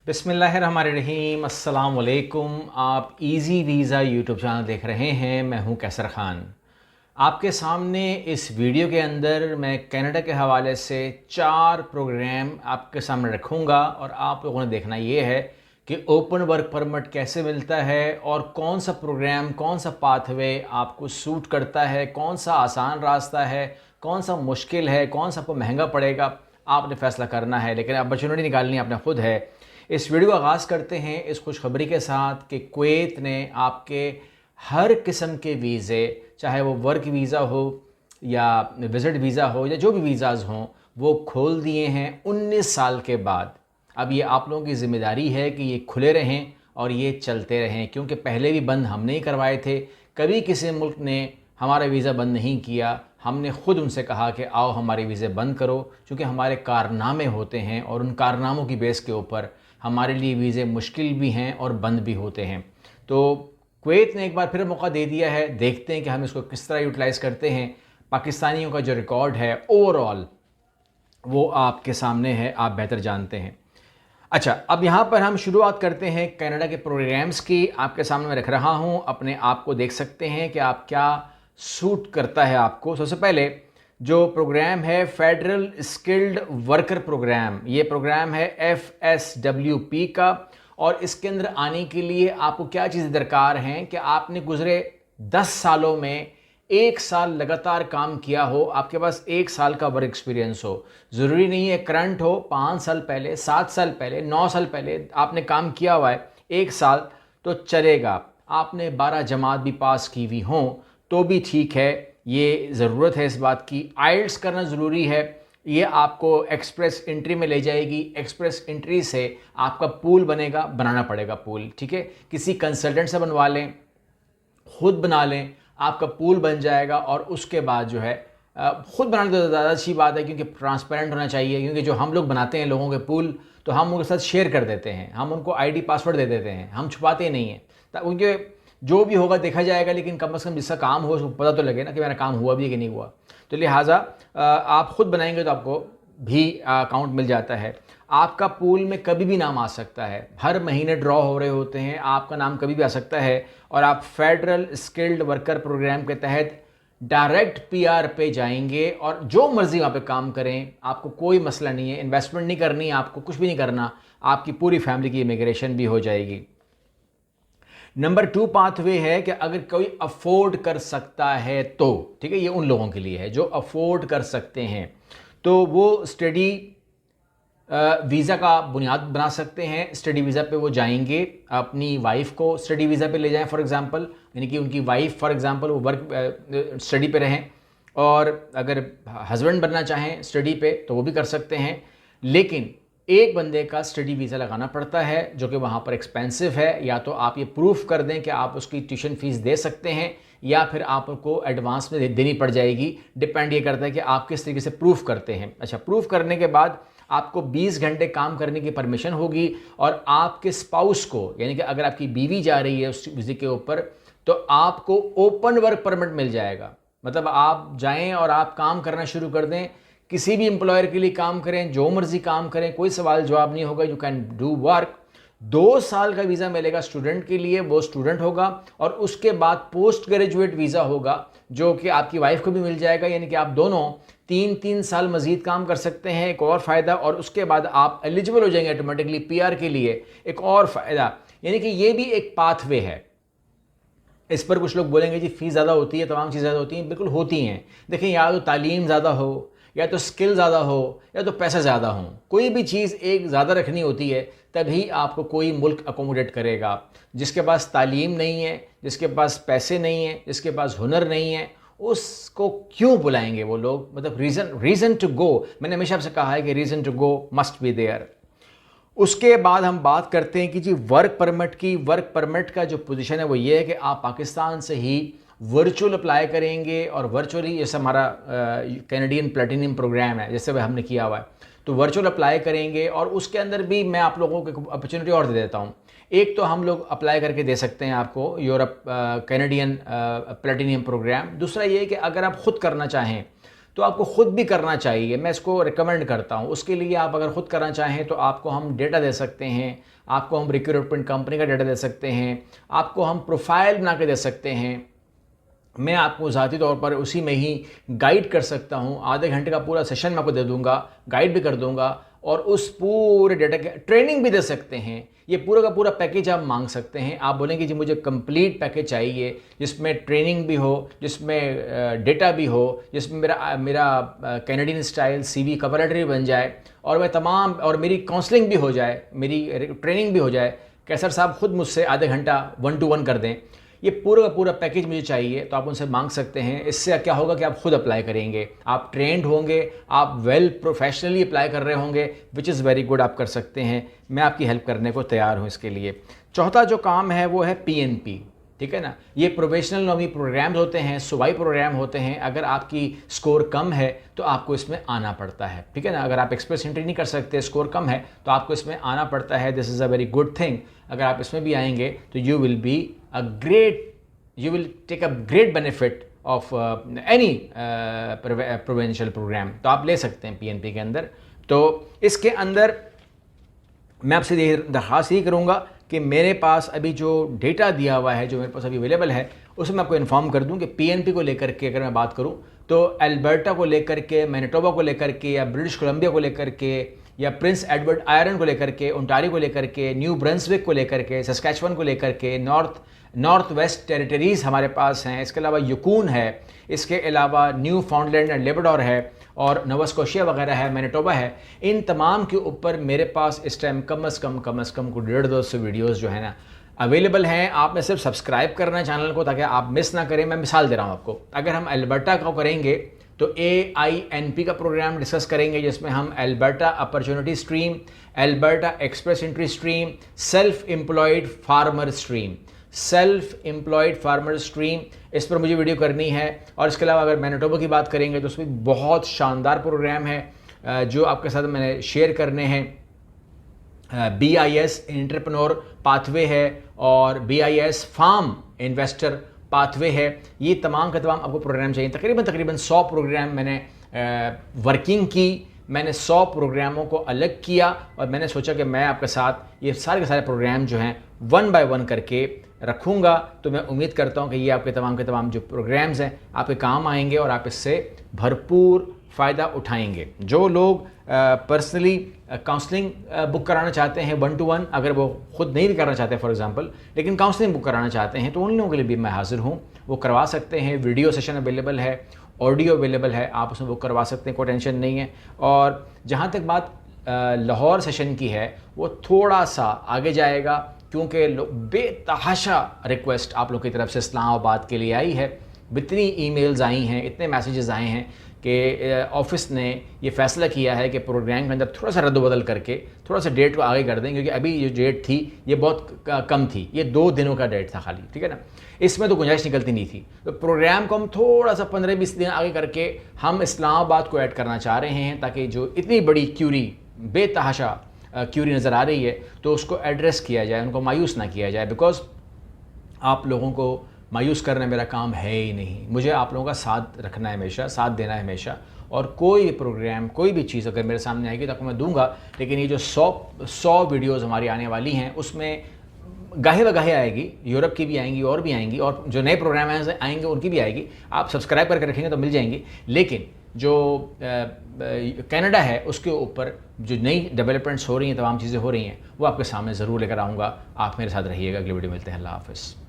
बिस्मिल्लाहिर्रहमानिर्रहीम, अस्सलाम वालेकुम। आप इजी वीज़ा यूट्यूब चैनल देख रहे हैं। मैं हूं कैसर ख़ान। आपके सामने इस वीडियो के अंदर मैं कनाडा के हवाले से 4 प्रोग्राम आपके सामने रखूंगा और आप लोगों ने देखना ये है कि ओपन वर्क परमिट कैसे मिलता है और कौन सा प्रोग्राम, कौन सा पाथवे आपको सूट करता है, कौन सा आसान रास्ता है, कौन सा मुश्किल है, कौन सा आपको महंगा पड़ेगा। आपने फ़ैसला करना है, लेकिन अपॉर्चुनिटी निकालनी आपने खुद है। इस वीडियो का आगाज़ करते हैं इस खुशखबरी के साथ कि कुवैत ने आपके हर किस्म के वीज़े, चाहे वो वर्क वीज़ा हो या विज़िट वीज़ा हो या जो भी वीज़ाज़ हों, वो खोल दिए हैं 19 साल के बाद। अब ये आप लोगों की ज़िम्मेदारी है कि ये खुले रहें और ये चलते रहें, क्योंकि पहले भी बंद हमने ही करवाए थे। कभी किसी मुल्क ने हमारा वीज़ा बंद नहीं किया। हमने ख़ुद उनसे कहा कि आओ हमारे वीज़े बंद करो, क्योंकि हमारे कारनामे होते हैं और उन कारनामों की बेस के ऊपर हमारे लिए वीज़े मुश्किल भी हैं और बंद भी होते हैं। तो कुवैत ने एक बार फिर मौका दे दिया है। देखते हैं कि हम इसको किस तरह यूटिलाइज़ करते हैं। पाकिस्तानियों का जो रिकॉर्ड है ओवरऑल वो आपके सामने है, आप बेहतर जानते हैं। अच्छा, अब यहाँ पर हम शुरुआत करते हैं कनाडा के प्रोग्राम्स की। आपके सामने मैं रख रहा हूँ, अपने आप को देख सकते हैं कि आप क्या सूट करता है आपको। सबसे पहले जो प्रोग्राम है फेडरल स्किल्ड वर्कर प्रोग्राम, ये प्रोग्राम है FSWP का। और इसके अंदर आने के लिए आपको क्या चीज़ें दरकार हैं कि आपने गुजरे 10 सालों में 1 साल लगातार काम किया हो, आपके पास 1 साल का वर्क एक्सपीरियंस हो। ज़रूरी नहीं है करंट हो, 5 साल पहले, 7 साल पहले, 9 साल पहले आपने काम किया हुआ है 1 साल तो चलेगा। आपने 12 जमात भी पास की हुई हों तो भी ठीक है। ये ज़रूरत है इस बात की। आइल्स करना ज़रूरी है। ये आपको एक्सप्रेस एंट्री में ले जाएगी। एक्सप्रेस एंट्री से आपका पूल बनेगा, बनाना पड़ेगा पूल, ठीक है। किसी कंसल्टेंट से बनवा लें, खुद बना लें, आपका पूल बन जाएगा। और उसके बाद जो है खुद बनाने तो ज़्यादा अच्छी बात है, क्योंकि ट्रांसपेरेंट होना चाहिए। क्योंकि जो हम लोग बनाते हैं लोगों के पूल, तो हम उनके साथ शेयर कर देते हैं, हम उनको ID पासवर्ड दे देते हैं, हम छुपाते नहीं हैं। उनके जो भी होगा देखा जाएगा, लेकिन कम से कम जिसका काम हो उसको पता तो लगे ना कि मेरा काम हुआ भी है कि नहीं हुआ। तो लिहाजा आप खुद बनाएंगे तो आपको भी अकाउंट मिल जाता है। आपका पूल में कभी भी नाम आ सकता है, हर महीने ड्रॉ हो रहे होते हैं, आपका नाम कभी भी आ सकता है। और आप फेडरल स्किल्ड वर्कर प्रोग्राम के तहत डायरेक्ट PR पे जाएंगे और जो मर्जी वहाँ पे काम करें, आपको कोई मसला नहीं है। इन्वेस्टमेंट नहीं करनी, आपको कुछ भी नहीं करना, आपकी पूरी फैमिली की इमिग्रेशन भी हो जाएगी। नंबर 2 पाथवे है कि अगर कोई अफोर्ड कर सकता है तो, ठीक है, ये उन लोगों के लिए है जो अफोर्ड कर सकते हैं, तो वो स्टडी वीज़ा का बुनियाद बना सकते हैं। स्टडी वीज़ा पे वो जाएंगे, अपनी वाइफ को स्टडी वीज़ा पे ले जाएं फॉर एग्जांपल, यानी कि उनकी वाइफ फॉर एग्जांपल वो वर्क स्टडी पे रहें। और अगर हस्बैंड बनना चाहें स्टडी पे तो वो भी कर सकते हैं। लेकिन एक बंदे का स्टडी वीज़ा लगाना पड़ता है जो कि वहाँ पर एक्सपेंसिव है। या तो आप ये प्रूफ कर दें कि आप उसकी ट्यूशन फ़ीस दे सकते हैं, या फिर आपको एडवांस में देनी पड़ जाएगी। डिपेंड ये करता है कि आप किस तरीके से प्रूफ करते हैं। अच्छा, प्रूफ करने के बाद आपको 20 घंटे काम करने की परमिशन होगी। और आपके स्पाउस को, यानी कि अगर आपकी बीवी जा रही है उस वीज़े के ऊपर, तो आपको ओपन वर्क परमिट मिल जाएगा। मतलब आप जाएं और आप काम करना शुरू कर दें, किसी भी एम्प्लॉयर के लिए काम करें, जो मर्जी काम करें, कोई सवाल जवाब नहीं होगा। You can do work. 2 साल का वीज़ा मिलेगा स्टूडेंट के लिए, वो स्टूडेंट होगा। और उसके बाद पोस्ट ग्रेजुएट वीज़ा होगा जो कि आपकी वाइफ को भी मिल जाएगा। यानी कि आप दोनों 3-3 साल मजीद काम कर सकते हैं, एक और फ़ायदा। और उसके बाद आप एलिजिबल हो जाएंगे ऑटोमेटिकली PR के लिए, एक और फ़ायदा। यानी कि ये भी एक पाथवे है। इस पर कुछ लोग बोलेंगे जी फ़ीस ज़्यादा होती है, तमाम चीज़ें ज़्यादा होती हैं। बिल्कुल होती हैं। देखिए, या तो तालीम ज़्यादा हो, या तो स्किल ज़्यादा हो, या तो पैसा ज़्यादा हो। कोई भी चीज़ एक ज़्यादा रखनी होती है, तभी आपको कोई मुल्क अकोमोडेट करेगा। जिसके पास तालीम नहीं है, जिसके पास पैसे नहीं है, जिसके पास हुनर नहीं है, उसको क्यों बुलाएंगे वो लोग। मतलब रीज़न टू गो, मैंने हमेशा आपसे कहा है कि reason to go must be there. उसके बाद हम बात करते हैं कि जी वर्क परमिट की। वर्क परमिट का जो पोजीशन है वो ये है कि आप पाकिस्तान से ही वर्चुअल अप्लाई करेंगे। और वर्चुअली, जैसे हमारा कैनेडियन प्लेटिनियम प्रोग्राम है, जैसे वह हमने किया हुआ है, तो वर्चुअल अप्लाई करेंगे। और उसके अंदर भी मैं आप लोगों को अपॉर्चुनिटी और दे देता हूँ। एक तो हम लोग अप्लाई करके दे सकते हैं आपको यूरोप कैनेडियन प्लेटिनियम प्रोग्राम। दूसरा ये है कि अगर आप ख़ुद करना चाहें तो आपको ख़ुद भी करना चाहिए, मैं इसको रिकमेंड करता हूँ। उसके लिए आप अगर ख़ुद करना चाहें तो आपको हम डेटा दे सकते हैं, आपको हम रिक्रूटमेंट कंपनी का डेटा दे सकते हैं, आपको हम प्रोफाइल बना के दे सकते हैं। मैं आपको ज़ाती तौर पर उसी में ही गाइड कर सकता हूँ। आधे घंटे का पूरा सेशन मैं आपको दे दूँगा, गाइड भी कर दूँगा और उस पूरे डेटा के ट्रेनिंग भी दे सकते हैं। ये पूरा का पूरा पैकेज आप मांग सकते हैं। आप बोलेंगे जी मुझे कंप्लीट पैकेज चाहिए, जिसमें ट्रेनिंग भी हो, जिसमें डेटा भी हो, जिसमें मेरा Canadian style CV cover letter भी बन जाए और मैं तमाम और मेरी काउंसलिंग भी हो जाए, मेरी ट्रेनिंग भी हो जाए। कैसर साहब खुद मुझसे आधे घंटा 1 to 1 कर दें, ये पूरा का पूरा पैकेज मुझे चाहिए, तो आप उनसे मांग सकते हैं। इससे क्या होगा कि आप खुद अप्लाई करेंगे, आप ट्रेंड होंगे, आप वेल प्रोफेशनली अप्लाई कर रहे होंगे, विच इज़ वेरी गुड। आप कर सकते हैं, मैं आपकी हेल्प करने को तैयार हूँ इसके लिए। चौथा जो काम है वो है PNP, ठीक है ना। ये प्रोफेशनल नॉमी प्रोग्राम्स होते हैं, सूबाई प्रोग्राम होते हैं। अगर आपकी स्कोर कम है तो आपको इसमें आना पड़ता है, ठीक है ना। अगर आप एक्सप्रेस एंट्री नहीं कर सकते, स्कोर कम है, तो आपको इसमें आना पड़ता है। This is a very good thing. अगर आप इसमें भी आएंगे तो you will take a great benefit of any provincial program। तो आप ले सकते हैं PNP के अंदर। तो इसके अंदर मैं आपसे दरख्वास्त यही करूँगा कि मेरे पास अभी जो डेटा दिया हुआ है, जो मेरे पास अभी अवेलेबल है, उसमें मैं आपको इन्फॉर्म कर दूं कि PNP को लेकर के अगर मैं बात करूं तो एल्बर्टा को लेकर के, मैनिटोबा को लेकर के, या ब्रिटिश कोलंबिया को लेकर के, या प्रिंस एडवर्ड आयरन को लेकर के, ओंटारियो को लेकर के, न्यू ब्रंसविक को लेकर के, सस्कैचुअन को लेकर के, नॉर्थ वेस्ट टेरिटरीज़ हमारे पास हैं। इसके अलावा यूकून है, इसके अलावा न्यू फाउंडलैंड एंड लेब्राडोर है, और नोवा स्कोशिया वगैरह है, मैनिटोबा है। इन तमाम के ऊपर मेरे पास इस टाइम कम से कम को 150-200 वीडियोज़ जो है ना अवेलेबल हैं। आपने सिर्फ सब्सक्राइब करना है चैनल को, ताकि आप मिस ना करें। मैं मिसाल दे रहा हूँ आपको, अगर हम एल्बर्टा को करेंगे तो AINP का प्रोग्राम डिस्कस करेंगे, जिसमें हम Alberta opportunity stream, Alberta express entry stream, self employed farmer stream, इस पर मुझे वीडियो करनी है। और इसके अलावा अगर मैनिटोबा की बात करेंगे तो उसमें बहुत शानदार प्रोग्राम है जो आपके साथ मैंने शेयर करने हैं। BIS एंटरप्रेन्योर पाथवे है और BIS फार्म इन्वेस्टर पाथवे है। ये तमाम का तमाम आपको प्रोग्राम चाहिए। तकरीबन 100 प्रोग्राम मैंने वर्किंग की, मैंने 100 प्रोग्रामों को अलग किया और मैंने सोचा कि मैं आपके साथ ये सारे के सारे प्रोग्राम जो हैं 1 by 1 करके रखूँगा। तो मैं उम्मीद करता हूँ कि ये आपके तमाम के तमाम जो प्रोग्राम्स हैं आपके काम आएंगे और आप इससे भरपूर फ़ायदा उठाएंगे। जो लोग पर्सनली काउंसलिंग बुक कराना चाहते हैं 1 to 1, अगर वो ख़ुद नहीं भी करना चाहते फॉर एग्जांपल, लेकिन काउंसलिंग बुक कराना चाहते हैं, तो उन लोगों के लिए भी मैं हाज़िर हूँ। वो करवा सकते हैं। वीडियो सेशन अवेलेबल है, ऑडियो अवेलेबल है, आप उसमें बुक करवा सकते हैं, कोई टेंशन नहीं है। और जहाँ तक बात लाहौर सेशन की है, वो थोड़ा सा आगे जाएगा, क्योंकि बेतहाशा रिक्वेस्ट आप लोग की तरफ से इस्लामाबाद के लिए आई है। इतनी ईमेल्स आई हैं, इतने मैसेजेस आए हैं कि ऑफिस ने ये फ़ैसला किया है कि प्रोग्राम के अंदर थोड़ा सा रद्द-बदल करके थोड़ा सा डेट को आगे कर दें, क्योंकि अभी ये डेट थी ये बहुत कम थी, ये 2 दिनों का डेट था खाली, ठीक है ना। इसमें तो गुंजाइश निकलती नहीं थी। तो प्रोग्राम को हम थोड़ा सा 15-20 दिन आगे करके हम इस्लामाबाद को ऐड करना चाह रहे हैं, ताकि जो इतनी बड़ी क्यूरी, बेतहाशा क्यूरी नज़र आ रही है, तो उसको एड्रेस किया जाए, उनको मायूस ना किया जाए। बिकॉज आप लोगों को मायूस करना मेरा काम है ही नहीं। मुझे आप लोगों का साथ रखना है हमेशा, साथ देना है हमेशा। और कोई भी प्रोग्राम, कोई भी चीज़ अगर मेरे सामने आएगी तो आपको मैं दूंगा। लेकिन ये जो 100 वीडियोज़ हमारी आने वाली हैं, उसमें गाहे वगाहे आएगी, यूरोप की भी आएंगी और भी आएंगी, और जो नए प्रोग्राम आएंगे उनकी भी आएगी। आप सब्सक्राइब करके रखेंगे तो मिल जाएंगी। लेकिन जो कनाडा है उसके ऊपर जो नई डेवलपमेंट्स हो रही हैं, तमाम चीज़ें हो रही हैं, वो आपके सामने ज़रूर लेकर आऊँगा। आप मेरे साथ रहिएगा। अगली वीडियो मिलते हैं। अल्लाह हाफ़िज़।